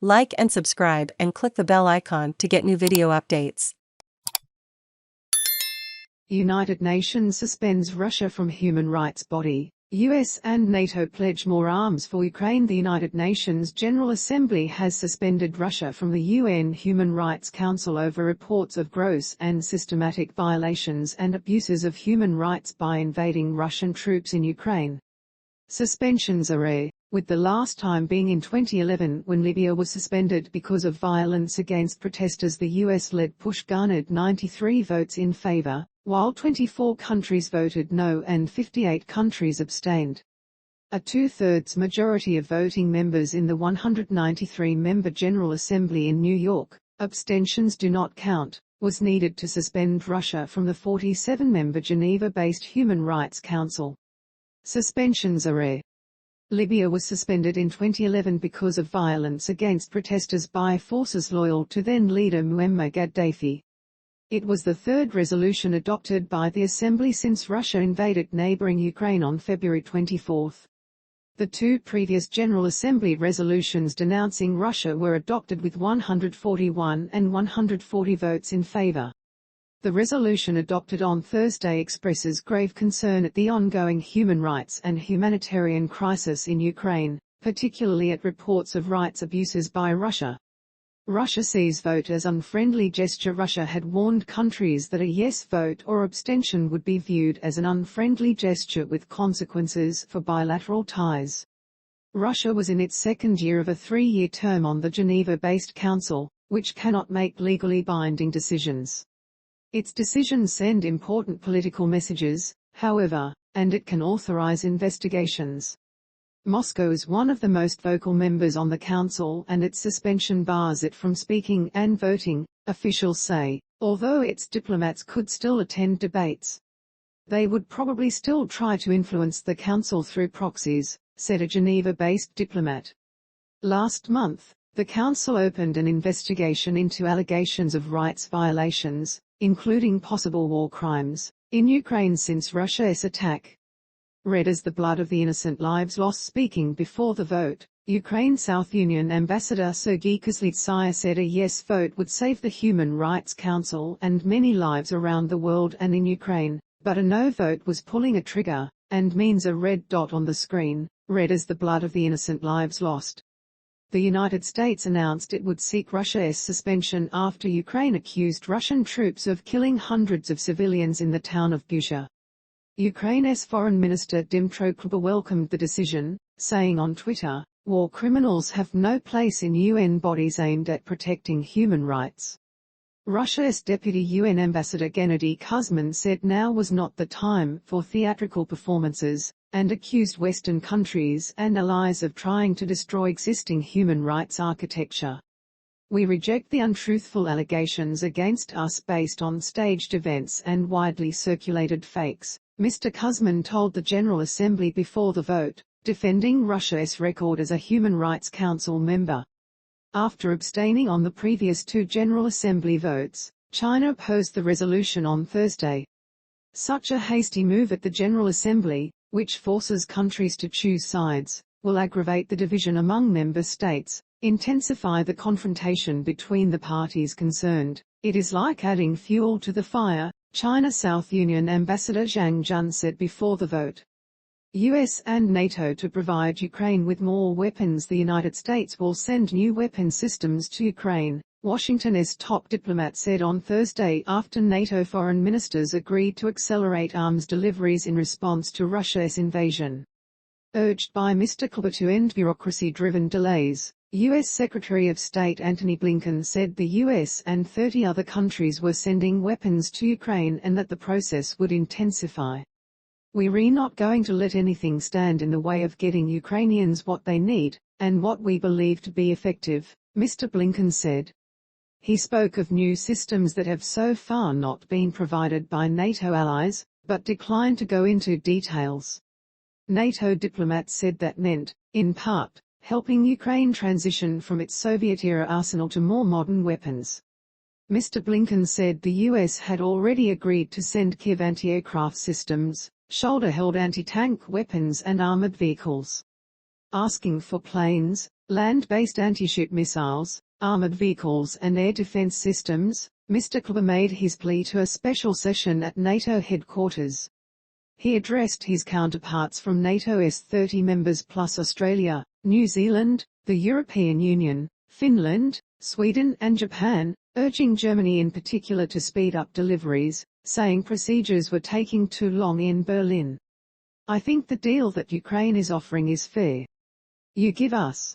Like and subscribe and click the bell icon to get new video updates. United Nations suspends Russia from human rights body. US and NATO pledge more arms for Ukraine. The United Nations General Assembly has suspended Russia from the UN Human Rights Council over reports of gross and systematic violations and abuses of human rights by invading Russian troops in Ukraine. Suspensions are rare, with the last time being in 2011 when Libya was suspended because of violence against protesters. The US-led push garnered 93 votes in favor, while 24 countries voted no and 58 countries abstained. A two-thirds majority of voting members in the 193-member General Assembly in New York, abstentions do not count, was needed to suspend Russia from the 47-member Geneva-based Human Rights Council. Suspensions are rare. Libya was suspended in 2011 because of violence against protesters by forces loyal to then-leader Muammar Gaddafi. It was the third resolution adopted by the Assembly since Russia invaded neighboring Ukraine on February 24. The two previous General Assembly resolutions denouncing Russia were adopted with 141 and 140 votes in favor. The resolution adopted on Thursday expresses grave concern at the ongoing human rights and humanitarian crisis in Ukraine, particularly at reports of rights abuses by Russia. Russia sees vote as unfriendly gesture. Russia had warned countries that a yes vote or abstention would be viewed as an unfriendly gesture with consequences for bilateral ties. Russia was in its second year of a three-year term on the Geneva-based council, which cannot make legally binding decisions. Its decisions send important political messages, however, and it can authorize investigations. Moscow is one of the most vocal members on the council and its suspension bars it from speaking and voting, officials say, although its diplomats could still attend debates. They would probably still try to influence the council through proxies, said a Geneva-based diplomat. Last month, the council opened an investigation into allegations of rights violations, including possible war crimes, in Ukraine since Russia's attack. Red as the blood of the innocent lives lost. Speaking before the vote, Ukraine South Union Ambassador Sergei Kozlytsaya said a yes vote would save the Human Rights Council and many lives around the world and in Ukraine, but a no vote was pulling a trigger, and means a red dot on the screen, red as the blood of the innocent lives lost. The United States announced it would seek Russia's suspension after Ukraine accused Russian troops of killing hundreds of civilians in the town of Bucha. Ukraine's Foreign Minister Dmytro Kuleba welcomed the decision, saying on Twitter, "War criminals have no place in UN bodies aimed at protecting human rights." Russia's Deputy UN Ambassador Gennady Kuzmin said now was not the time for theatrical performances, and accused Western countries and allies of trying to destroy existing human rights architecture. "We reject the untruthful allegations against us based on staged events and widely circulated fakes," Mr. Kuzmin told the General Assembly before the vote, defending Russia's record as a Human Rights Council member. After abstaining on the previous two General Assembly votes, China opposed the resolution on Thursday. Such a hasty move at the General Assembly, which forces countries to choose sides, will aggravate the division among member states, intensify the confrontation between the parties concerned. It is like adding fuel to the fire, China South Union Ambassador Zhang Jun said before the vote. US and NATO to provide Ukraine with more weapons. The United States will send new weapon systems to Ukraine, Washington's top diplomat said on Thursday after NATO foreign ministers agreed to accelerate arms deliveries in response to Russia's invasion. Urged by Mr. Kuleba to end bureaucracy-driven delays, U.S. Secretary of State Antony Blinken said the U.S. and 30 other countries were sending weapons to Ukraine and that the process would intensify. "We're not going to let anything stand in the way of getting Ukrainians what they need, and what we believe to be effective," Mr. Blinken said. He spoke of new systems that have so far not been provided by NATO allies, but declined to go into details. NATO diplomats said that meant, in part, helping Ukraine transition from its Soviet-era arsenal to more modern weapons. Mr. Blinken said the U.S. had already agreed to send Kyiv anti-aircraft systems, shoulder-held anti-tank weapons and armored vehicles. asking for planes, land-based anti-ship missiles, armored vehicles and air defense systems. Mr. Kleber made his plea to a special session at NATO headquarters. He addressed his counterparts from NATO's 30 members plus Australia, New Zealand, the European Union, Finland, Sweden and Japan, urging Germany in particular to speed up deliveries, saying procedures were taking too long in Berlin. I think the deal that Ukraine is offering is fair. You give us